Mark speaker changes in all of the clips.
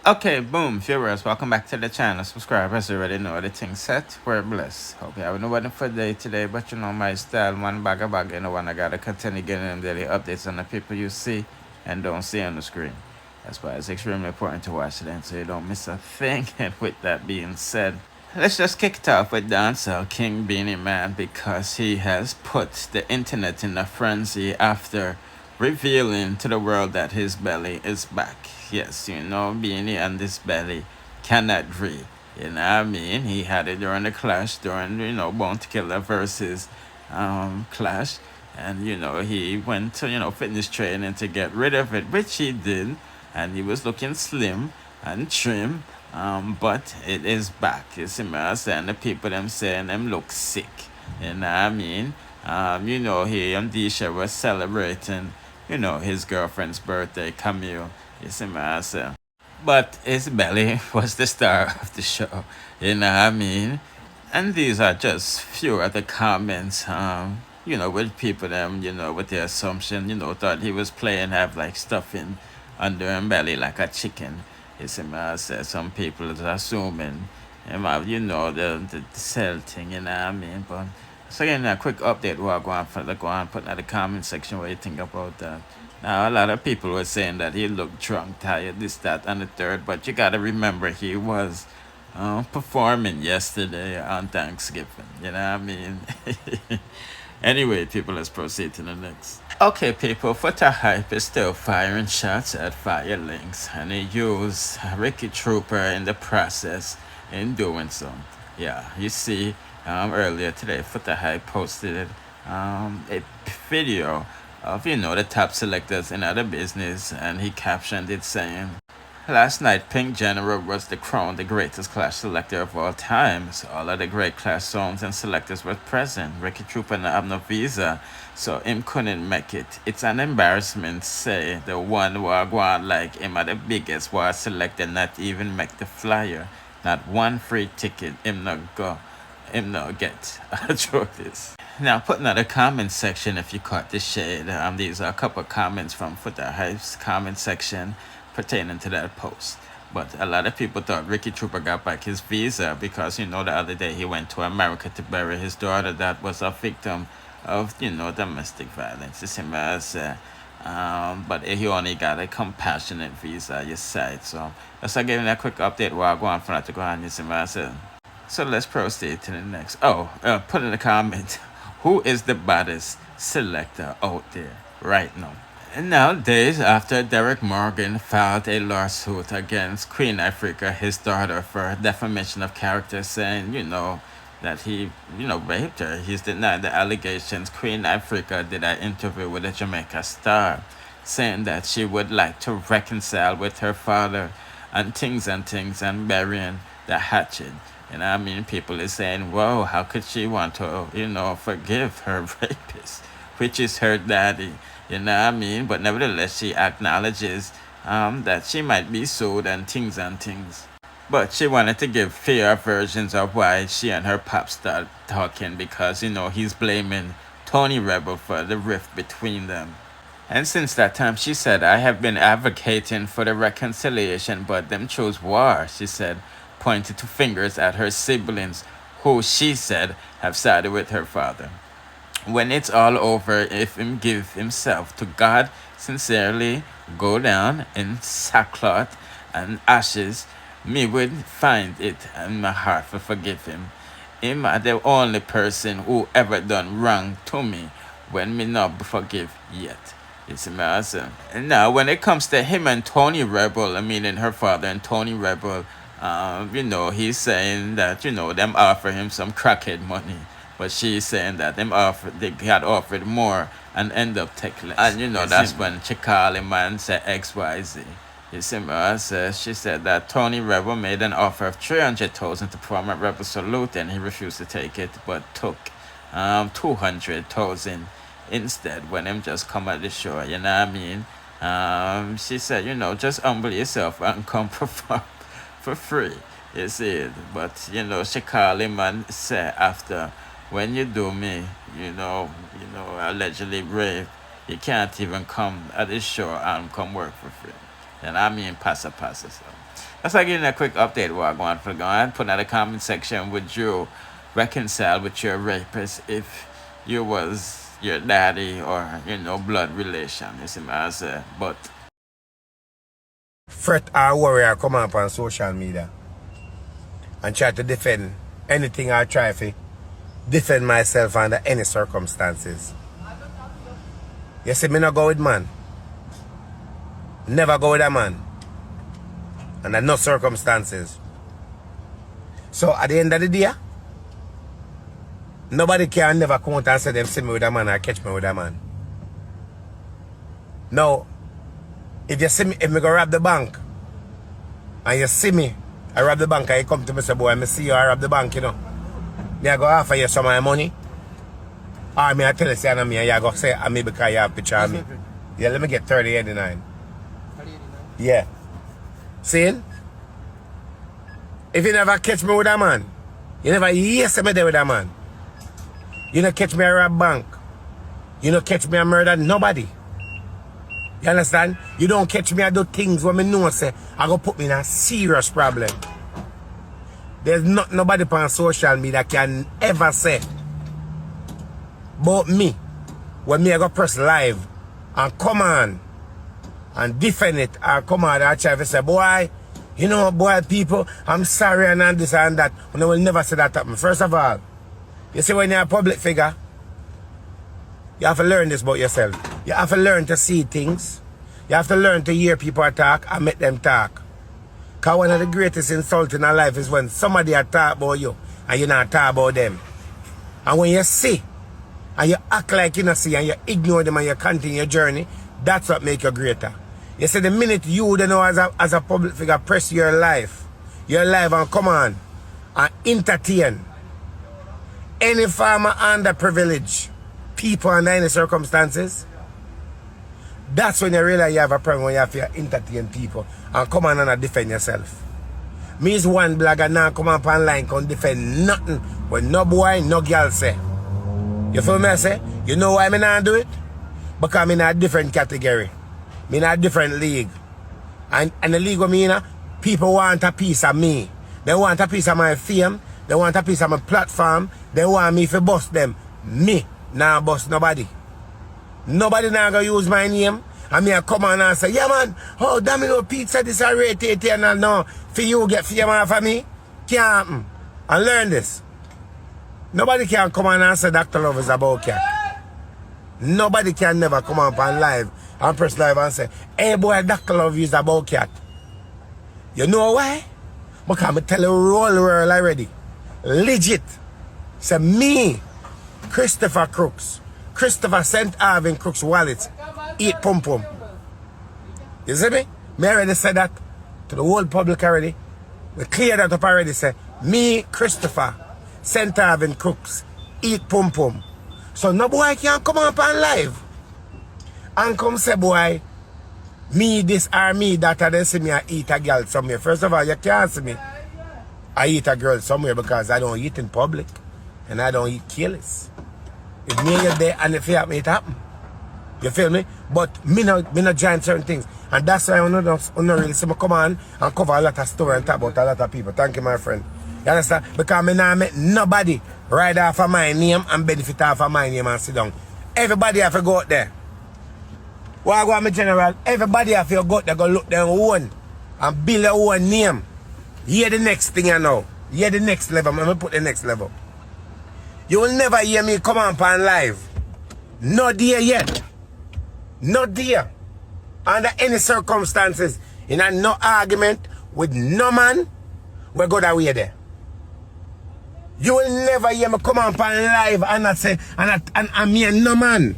Speaker 1: Okay, boom, viewers, welcome back to the channel. Subscribers already know the thing set. We're blessed. Hope you having a wonderful day today, but you know my style, one bag, you know, one I gotta continue getting them daily updates on the people you see and don't see on the screen. That's why it's extremely important to watch them so you don't miss a thing. And with that being said, let's just kick it off with dancehall King Beenie Man because he has put the internet in a frenzy after revealing to the world that his belly is back. Yes, you know, Beanie and this belly cannot breathe. You know what I mean? He had it during the clash, during, you know, Bounty Killer versus clash. And, you know, he went to, you know, fitness training to get rid of it, which he did. And he was looking slim and trim. But it is back. You see me, I saying the people them saying them look sick. You know what I mean? You know, he and Disha was celebrating, you know, his girlfriend's birthday, Camille. You see me, I say. But his belly was the star of the show. You know what I mean? And these are just few of the comments, you know, with people them, you know, with the assumption, you know, thought he was playing have like stuffing under his belly like a chicken. You see me, I say some people is assuming him have, you know, the cell thing, you know what I mean? But so again, a quick update what I go on for the go on put in the comment section what you think about that. Now a lot of people were saying that he looked drunk, tired, this, that, and the third, but you gotta remember he was performing yesterday on Thanksgiving. You know what I mean? Anyway, people, let's proceed to the next. Okay, people, Foota Hype is still firing shots at Fire Links, and he used Ricky Trooper in the process in doing so. Yeah, you see, earlier today, Foota Hype posted a video of, you know, the top selectors in other business, and he captioned it saying, last night, Pink General was crowned the greatest class selector of all times. All of the great class songs and selectors were present. Ricky Trooper no have no visa, so him couldn't make it. It's an embarrassment, say the one who are going like him are the biggest was selected not even make the flyer. Not one free ticket, him not go. Him not get. I joke this. Now, put in the comment section if you caught the shade. These are a couple of comments from Foota Hype's comment section pertaining to that post. But a lot of people thought Ricky Trooper got back his visa because, you know, the other day he went to America to bury his daughter that was a victim of, you know, domestic violence. It's him as, but he only got a compassionate visa, you said. So let's give you a quick update while I go on for that to go on. You see what I said. So let's proceed to the next. Oh, put in the comment, who is the baddest selector out there right now? And now, days after Derek Morgan filed a lawsuit against Queen Ifrica, his daughter, for defamation of character, saying, you know, that he, you know, raped her. He's denied the allegations. Queen Ifrica did an interview with a Jamaica Star, saying that she would like to reconcile with her father and things and burying the hatchet. And I mean, people is saying, whoa, how could she want to, you know, forgive her rapist, which is her daddy? You know what I mean? But nevertheless, she acknowledges that she might be sued and things. But she wanted to give fair versions of why she and her pop started talking because, you know, he's blaming Tony Rebel for the rift between them. And since that time, she said, I have been advocating for the reconciliation, but them chose war, she said, pointing two fingers at her siblings, who she said have sided with her father. When it's all over, if him give himself to God sincerely, go down in sackcloth and ashes, me would find it in my heart to forgive him. Him are the only person who ever done wrong to me when me not forgive yet. You see me also. And now when it comes to him and Tony Rebel, I mean in her father and Tony Rebel, you know, he's saying that, you know, them offer him some crackhead money. But she's saying that they had offered more and end up taking less. And you know, that's when she called him and said XYZ. You see me, she said that Tony Rebel made an offer of 300,000 to perform at Rebel Salute and he refused to take it, but took 200,000 instead when him just come at the show, you know what I mean? She said, you know, just humble yourself and come perform for free. You see it. But you know, she called him and said after, when you do me, allegedly rape, you can't even come at this show and come work for free. And I mean passa. So that's like getting a quick update what I'm going for. Go ahead, put in the comment section, would you reconcile with your rapist if you was your daddy or blood relation? You see what I say? But
Speaker 2: fret or worry or come up on social media and try to defend anything I try to defend myself under any circumstances. You see, me not go with man. Never go with a man. Under no circumstances. So at the end of the day, nobody can never come out and say them see me with a man or catch me with a man. Now, if you see me, if me go rob the bank, and you see me, I rob the bank, and you come to me and say, boy, I see you, I rob the bank, you know. Me I go offer you some of my money. Or me I tell you, say, and me, and you go say, and me because you have a picture of me. Yeah, let me get 3089. 3089? Yeah. See? If you never catch me with a man, you never see me there with a man. You don't catch me a rob bank. You don't catch me a murder nobody. You understand? You don't catch me I do things when me know say I go put me in a serious problem. There's not nobody on social media can ever say about me when me I go press live and come on and defend it or come on and try to say, boy, you know, boy, people, I'm sorry and this and that. And I will never say that happen. First of all, you see when you're a public figure, you have to learn this about yourself. You have to learn to see things. You have to learn to hear people talk and make them talk. Because one of the greatest insults in our life is when somebody talk about you and you not talk about them. And when you see and you act like you don't see and you ignore them and you continue your journey, that's what makes you greater. You see, the minute you don't know as a public figure press your life and come on and entertain any form of underprivileged people under any circumstances, that's when you realize you have a problem, when you have to entertain people and come on and defend yourself. Me is one blogger now come up online can defend nothing when no boy, no girl say. You feel me I say? You know why me not do it? Because I'm in a different category. I'm in a different league. And the league with me, people want a piece of me. They want a piece of my fame. They want a piece of my platform. They want me to bust them. Me, nah bust nobody. Nobody now gonna use my name. And me I come on and say, yeah man, oh Domino Pizza this a rate and no. For you get fame off of me. Can't happen. And learn this. Nobody can come on and say Dr. Love is about cat. Nobody can never come up on live and press live and say, hey boy, Dr. Love is about cat. You know why? Because I tell you roll world already. Legit. Say me, Christopher Crooks, Christopher St. Arvin Crooks Wallet, eat pum pum. You see me? Me already said that to the whole public already. We clear that up already. Say me, Christopher St. Arvin Crooks, eat pum pum. So no boy can come up on live and come say, boy, me this or me that, and then see me I eat a girl somewhere. First of all, you can't see me I eat a girl somewhere because I don't eat in public and I don't eat killers. If me and you there and if it happen, it happen. You feel me? But me no join certain things. And that's why I don't really see me come on and cover a lot of story and talk about a lot of people. Thank you, my friend. You understand? Because me not make nobody ride off of my name and benefit off of my name and sit down. Everybody have to go out there. What I want me general, everybody have to go out there, go look their own and build their own name. Hear the next thing I know. Hear the next level. I'm going to put the next level. You will never hear me come on live. Not there yet. Not there. Under any circumstances. In a no argument with no man, we go that way there. You will never hear me come on live and not say, and me and no man.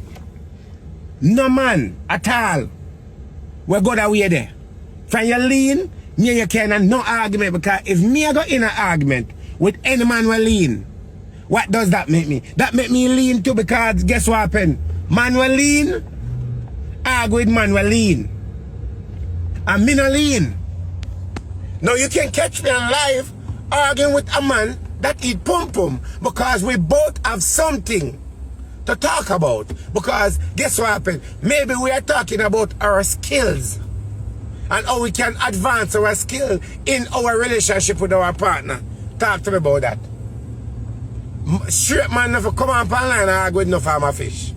Speaker 2: No man at all. We go that way there. From your lean, me and you can no argument, because if me I go in an argument with any man will lean, what does that make me? That make me lean too, because guess what happened? Man will lean, argue with man will lean. And me no lean. Now you can catch me on live arguing with a man that eat pum pum, because we both have something to talk about. Because guess what happened? Maybe we are talking about our skills. and how we can advance our skill in our relationship with our partner. Talk to me about that. Straight man never come on online and argue with no farmer fish.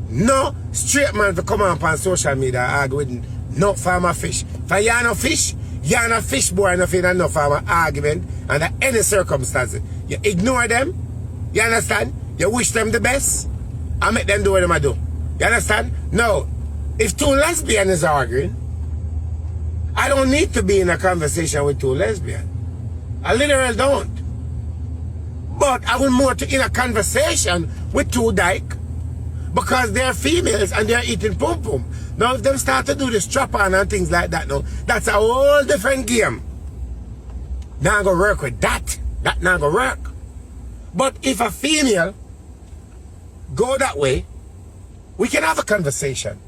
Speaker 2: No straight man to come on social media and argue with no farmer fish. For you no fish, you no fish boy enough in no farmer argument under any circumstances. You ignore them, you understand? You wish them the best and make them do what they do. You understand? No. If two lesbians is arguing, I don't need to be in a conversation with two lesbians. I literally don't. But I will more to in a conversation with two dyke because they're females and they're eating pum pum. Now if them start to do the strap on and things like that now, that's a whole different game. Not gonna work with that. That not gonna work. But if a female go that way, we can have a conversation.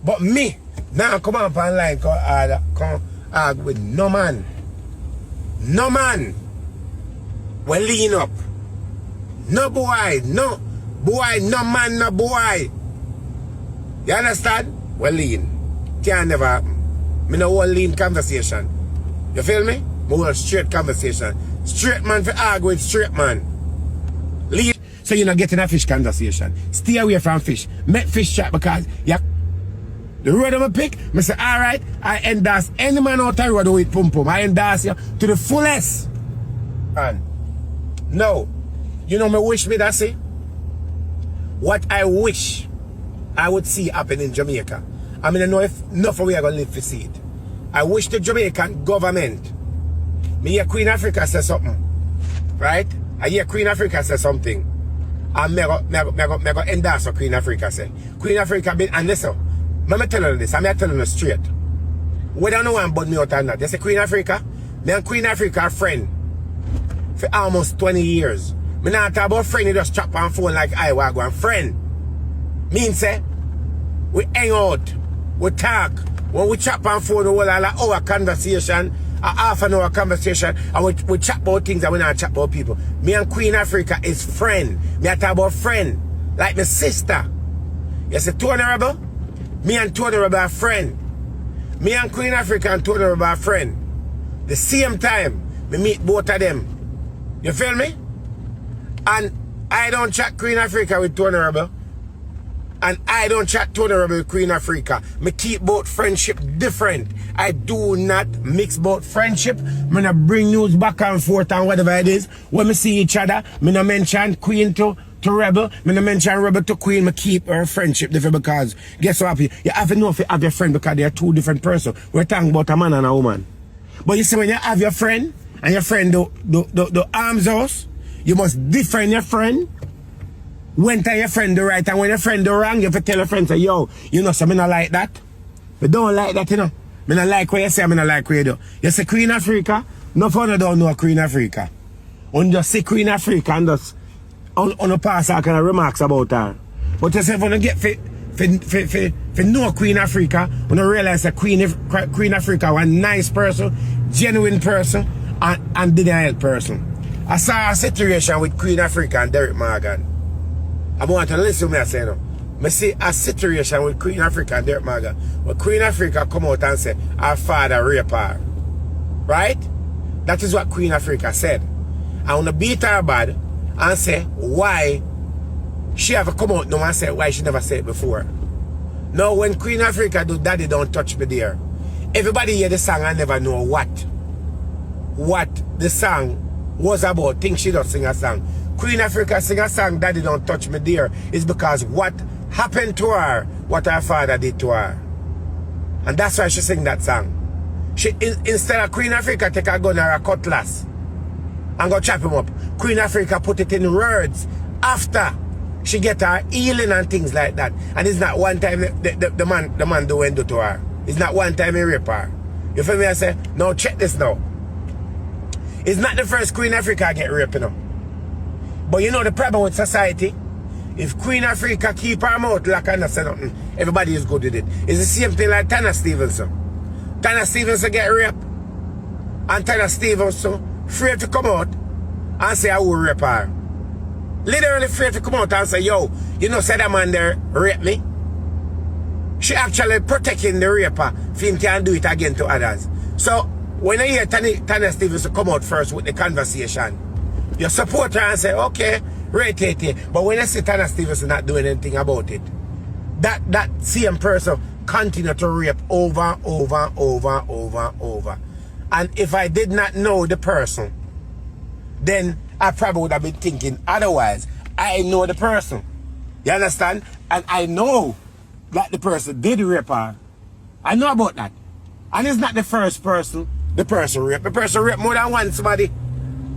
Speaker 2: But me, now come on online, come argue with no man. No man will lean up. No boy, no boy, no man, no boy. You understand? Well lean. Can never happen. Me no one lean conversation. You feel me? More straight conversation. Straight man for argue with straight man. Lean. So you're not getting a fish conversation. Stay away from fish. Make fish chat because the road I'm pick, I say, alright, I endorse any man out the road who eat pum pum. I endorse you to the fullest. And no. You know me wish me that say? What I wish I would see happen in Jamaica. I mean I know if enough of we are gonna live to see it. I wish the Jamaican government. Me hear Queen Ifrica say something. Right? I hear Queen Ifrica say something. And me go endorse what Queen Ifrica say. Queen Ifrica been, and listen, let me tell you this, I'm telling you straight. Whether no one but me out or not, they say Queen Ifrica, me and Queen Ifrica are friends for almost 20 years. Me not talk about friend, you just chop on phone like I was going friend. Mean say, we hang out, we talk. When we chop on phone, we will have our conversation, a half an hour conversation, and we chat about things and we not chat about people. Me and Queen Ifrica is friend. Me I talk about friend, like my sister. You see, Tony Rebel? Me and Tony Rebel are friend. Me and Queen Ifrica and Tony Rebel are friend. The same time, we meet both of them. You feel me? And I don't chat Queen Ifrica with Tony Rebel. And I don't chat Tony Rebel with Queen Ifrica. Me keep both friendship different. I do not mix both friendship. Me not bring news back and forth and whatever it is. When we see each other, me not mention Queen to Rebel. Me not mention Rebel to Queen. Me keep our friendship different because guess what? You have to know if you have your friend because they are two different persons. We're talking about a man and a woman. But you see when you have your friend and your friend do arms house, you must defend your friend. When tell your friend do right and when your friend do wrong, you have to tell your friend say, yo, you know, so me not like that. Me don't like that, you know. Me not like what you say, me not like what you do. You say Queen Ifrica, no fun don't know Queen Ifrica. On just see Queen Ifrica and just on a pass all kind of remarks about her. But you say if you get for know Queen Ifrica, when you realize that Queen Ifrica was a nice person, genuine person, and denial person. I saw a situation with Queen Ifrica and Derek Morgan. I want to listen to me I say no. I see a situation with Queen Ifrica and Derek Morgan. When Queen Ifrica come out and say her father raped her. Right? That is what Queen Ifrica said. I want to beat her bad and say why she have to come out now and say why she never said it before. Now when Queen Ifrica do Daddy Don't Touch Me There, everybody hear the song and never know what the song was about. Think she don't sing a song. Queen Ifrica sing a song Daddy Don't Touch Me There is because what happened to her, what her father did to her. And that's why she sing that song. She instead of Queen Ifrica take a gun or a cutlass and go chop him up, Queen Ifrica put it in words after she get her healing and things like that. And it's not one time the man do end to her. It's not one time he rape her. You feel me? I say, no, check this now. It's not the first Queen Ifrica get raped, you know. But you know the problem with society? If Queen Ifrica keep her mouth locked and not say nothing, everybody is good with it. It's the same thing like Tana Stevenson. Tana Stevenson get raped. And Tana Stevenson afraid to come out and say I will rape her. Literally afraid to come out and say, yo, you know, say that man there rape me. She actually protecting the raper for him can do it again to others. So when I hear Tanya Stevens come out first with the conversation, you support her and say, okay, rate it. But when I see Tanya Stevens not doing anything about it, that same person continue to rape over. And if I did not know the person, then I probably would have been thinking otherwise. I know the person. You understand? And I know that the person did rape her. I know about that. And it's not the first person the person raped. The person raped more than one somebody.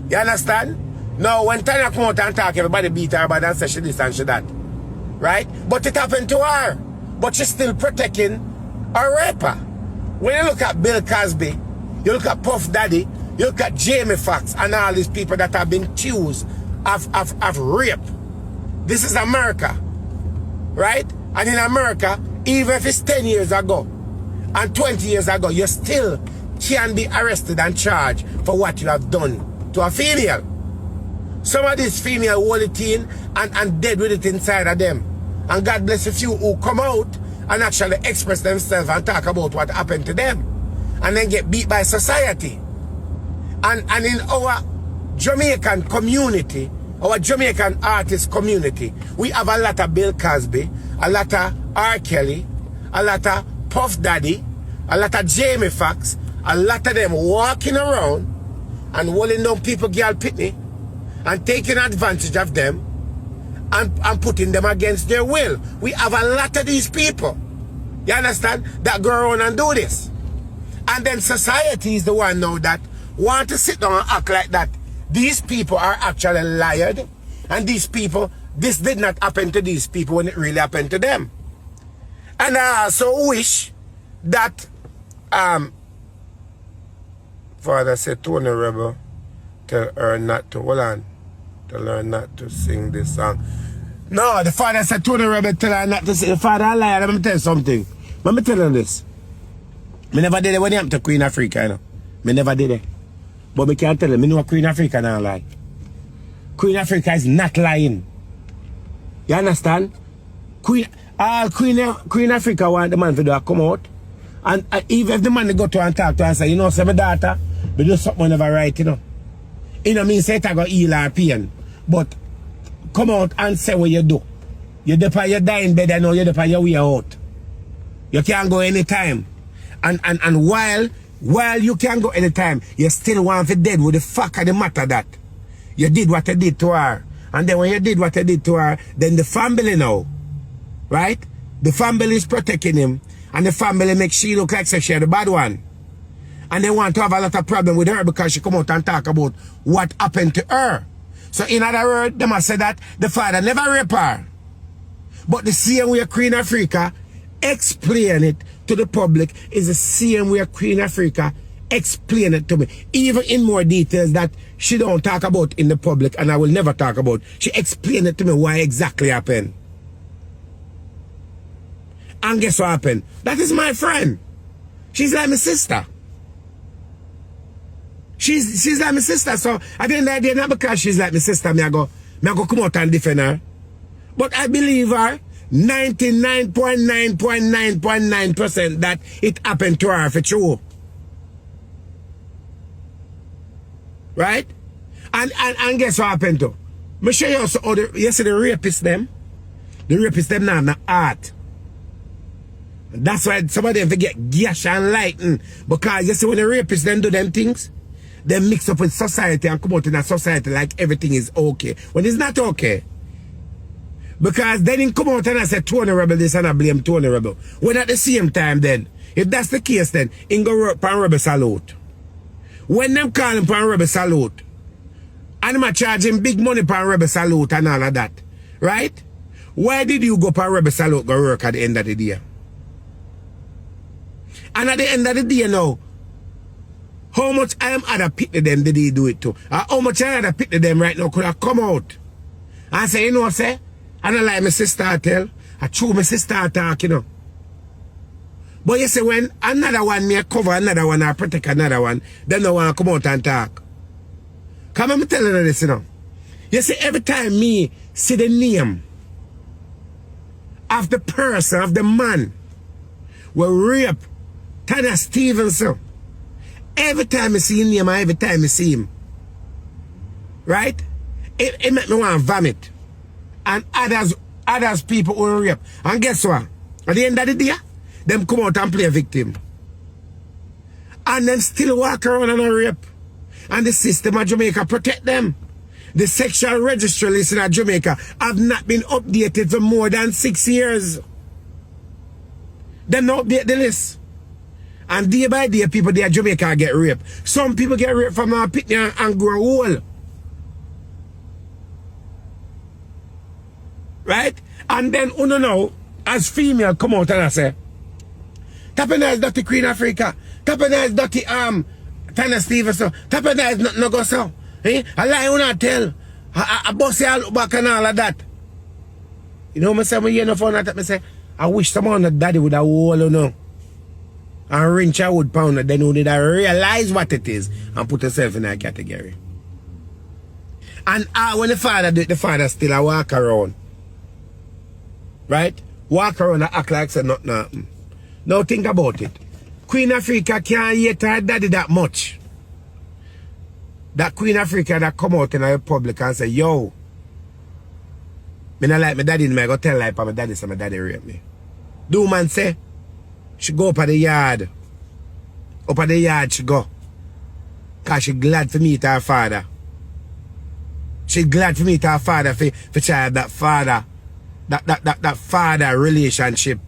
Speaker 2: You understand? Now, when Tanya come out and talk, everybody beat her bad and say she this and she that. Right? But it happened to her. But she's still protecting her raper. When you look at Bill Cosby, you look at Puff Daddy, you look at Jamie Foxx and all these people that have been accused of rape. This is America. Right? And in America, even if it's 10 years ago and 20 years ago, you still can be arrested and charged for what you have done to a female. Some of these female hold it in and dead with it inside of them. And God bless a few who come out and actually express themselves and talk about what happened to them. And then get beat by society. And in our Jamaican community, our Jamaican artist community, we have a lot of Bill Cosby, a lot of R. Kelly, a lot of Puff Daddy, a lot of Jamie Foxx, a lot of them walking around and holding down people girl pitney and taking advantage of them and putting them against their will. We have a lot of these people, you understand, that go around and do this. And then society is the one now that want to sit down and act like that. These people are actually lied. And these people, this did not happen to these people when it really happened to them. And I also wish that Father said Tony Rebel tell her not to, hold on, tell her not to sing this song. No, the father said Tony Rebel tell her not to sing. The father a liar. Let me tell you something. Let me tell you this. Me never did it when it happened to Queen Ifrica, you know. Me never did it. But me can't tell you, me know Queen Ifrica not lie. Queen Ifrica is not lying. You understand? Queen Ifrica want the man to do a come out. And even if the man go to and talk to her and say, you know, say my daughter, we do something never right, you know. You know, mean say it go heal her pain. But come out and say what you do. You're your dying bed, I know you're your way out. You can't go anytime. And while you can go anytime, you still want to dead with the fuck of the matter that you did what you did to her. And then when you did what you did to her, then the family now, right? The family is protecting him. And the family makes she look like she's the bad one. And they want to have a lot of problem with her because she come out and talk about what happened to her. So in other words, they must say that the father never raped her. But the same way Queen Ifrica explain it to the public is the same way Queen Ifrica explain it to me. Even in more details that she don't talk about in the public and I will never talk about. She explained it to me why exactly happened. And guess what happened? That is my friend. She's like my sister. She's like my sister. So at the end of the day, not because she's like my sister, me I go come out and defend her. But I believe her 99.9.9.9% that it happened to her for true. Right? And guess what happened to? Me show you also how you see the rapists them. The rapists them now have no heart. That's why some of them forget gash and lighten. Because you see when the rapists then do them things, they mix up with society and come out in a society like everything is okay. When it's not okay. Because then he come out and I say Tony Rebel this and I blame Tony Rebel. When at the same time then, if that's the case then, he go work pan Rebel Salute. When them call him pan Rebel Salute, and I'm charging big money pan Rebel Salute and all of that. Right? Why did you go pan Rebel Salute go work at the end of the day? And at the end of the day now, how much I am other pity them did he do it to? How much I other pity them right now could have come out and say, you know, say, I don't like my sister tell. I true my sister talk, you know. But you see, when another one may cover another one or protect another one, then no one come out and talk. Come on, I'm telling you this, you know. You see, every time me see the name of the person, of the man will rape Tana Stevenson. Every time I see him, every time I see him. Right? It make me want to vomit. And others people will rape. And guess what? At the end of the day, them come out and play victim. And then still walk around and rape. And the system of Jamaica protect them. The sexual registry list in Jamaica have not been updated for more than 6 years. They don't update the list. And day by day, people there in Jamaica get raped. Some people get raped from a picnic and grow old. Right? And then, you know, as female come out and I say, Tapena is dirty Queen Ifrica. Tapena is dirty Tana Stevenson. Tapena is not no go so. Eh? I lie when I tell. I bust you look back and all of that. You know what I say? When you know phone that I say, I wish someone that daddy would have wall, you know. And wrench a wood pounder, then who did I realize what it is and put herself in that category. And when the father do it, the father still a walk around. Right? Walk around and act like say nothing happen. Now think about it. Queen Ifrica can't hate her daddy that much. That Queen Ifrica that come out in the public and say, yo, me not like my daddy, I go tell like my daddy say my daddy rape me. Do man say, she go up at the yard. Up at the yard she go. Cause she glad to meet her father. She glad to meet her father for child that father. That father relationship.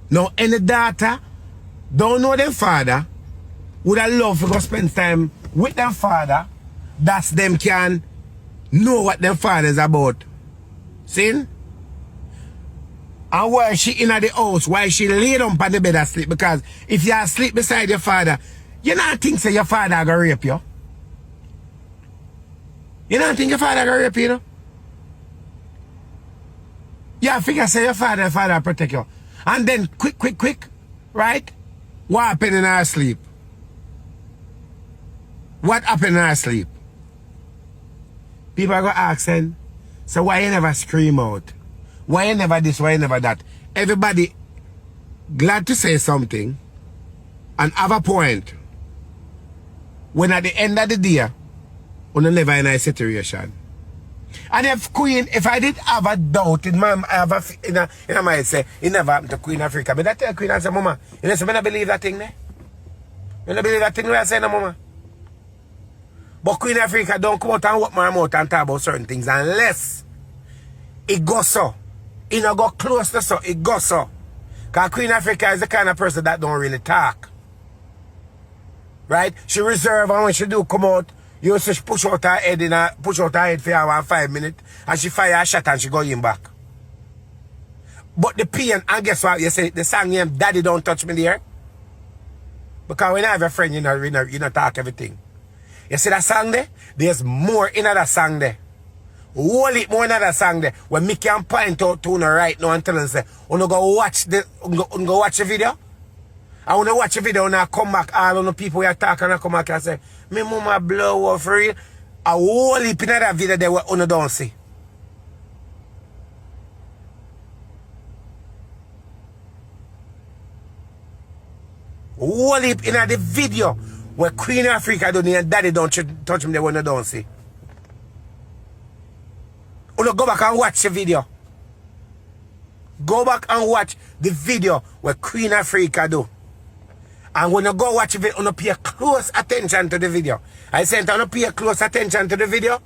Speaker 2: Now any daughter don't know them father would have loved to go spend time with them father. That's them can know what them father is about. See? And while she in the house, while she lay down on the bed asleep, because if you are asleep beside your father, you not think say your father gonna rape you. You don't think your father gonna rape you, know? Yeah, figure say your father protect you. And then quick, right? What happened in her sleep? What happened in her sleep? People are gonna ask him, so why you never scream out? Why you never this, why you never that? Everybody glad to say something and have a point. When at the end of the day, we're never in a situation. And if I did have a doubt in my mind, say, it never happened to Queen Ifrica. But I tell Queen and say, Mama, you know, so I don't believe that thing there. You don't believe that thing where I say, no, Mama. But Queen Ifrica don't come out and open my mouth and talk about certain things unless it goes so. It don't go close to so, it goes so. Because Queen Ifrica is the kind of person that don't really talk. Right? She reserve, and when she do come out, you see she push out her head for around 5 minutes and she fire a shot and she go in back. But the pain, and guess what? You say the song name Daddy Don't Touch Me there. Because when I have a friend, you know talk everything. You see that song there? There's more in that song there. Whole it more in that song there. When me can point out to you right now and tell them say, you go watch the video. I want to watch a video and I come back, all of the people who are talking and I come back and say, me mama blow up for real. A whole heap in that video they were on don't see. Whole heap in the video where Queen Ifrica don't and Daddy don't touch me they want to don't see. You go back and watch the video. Go back and watch the video where Queen Ifrica do. And when you go watch it, you pay close attention to the video. I said, you pay close attention to the video,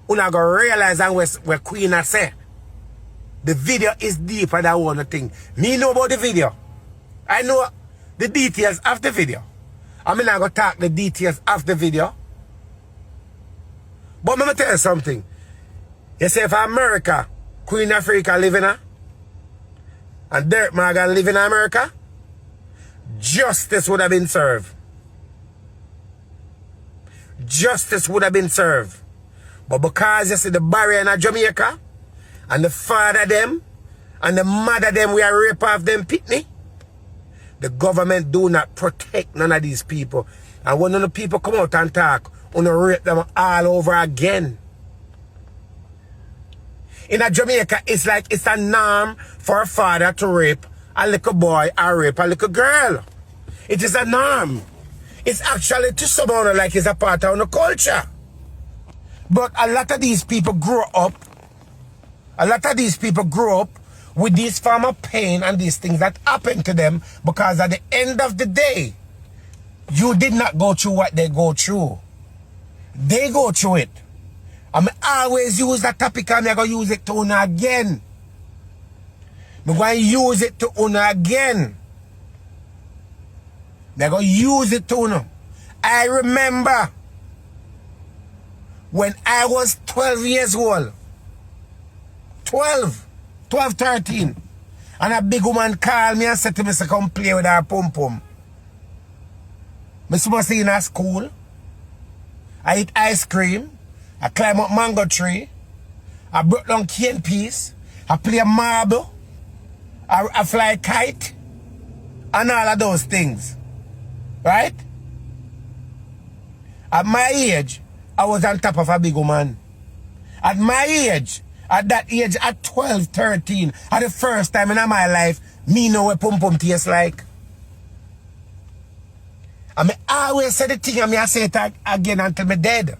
Speaker 2: you go realize what Queen has said. The video is deeper than one thing. Me know about the video. I know the details of the video. I'm not going to talk the details of the video. But let me tell you something. You say if America, Queen Ifrica live in her, and Derek Morgan live in America, justice would have been served. Justice would have been served. But because you see the barrier in Jamaica, and the father them, and the mother them, we are rape off them pitney, the government do not protect none of these people. And when none of the people come out and talk, we rape them all over again. In Jamaica, it's like it's a norm for a father to rape a little boy or rape a little girl. It is a norm. It's actually to someone like it's a part of the culture. But a lot of these people grow up with this form of pain and these things that happen to them because at the end of the day, you did not go through what they go through. They go through it. I'm always use that topic and I'm going to use it to una again. I'm going to use it to una again. I'm going to use it to una. I remember when I was 12 years old. 12, 13. And a big woman called me and said to me, say, come play with her pum pum. I supposed to in a school. I eat ice cream. I climb up mango tree. I broke down cane piece. I play a marble. I fly a kite. And all of those things. Right? At my age, I was on top of a big woman. At my age, at that age, at 12, 13, at the first time in my life, me know what pum pum tastes like. I always say the thing and I say it again until me dead.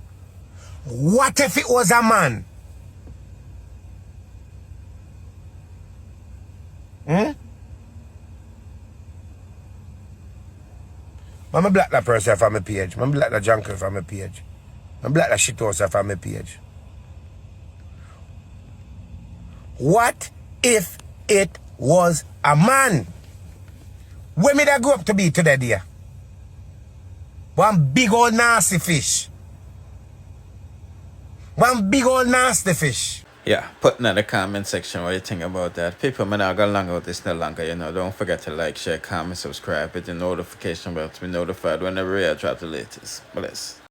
Speaker 2: What if it was a man? I'm black that person from my page. I'm black that junkie from my page. I'm black that shit also from my page. What if it was a man? Where me that grew up to be today, dear? One big old nasty fish. One big old nasty fish.
Speaker 1: Yeah, put in the comment section what you think about that. People may not go long with this no longer, you know. Don't forget to like, share, comment, subscribe, hit the notification bell to be notified whenever I drop the latest. Bless.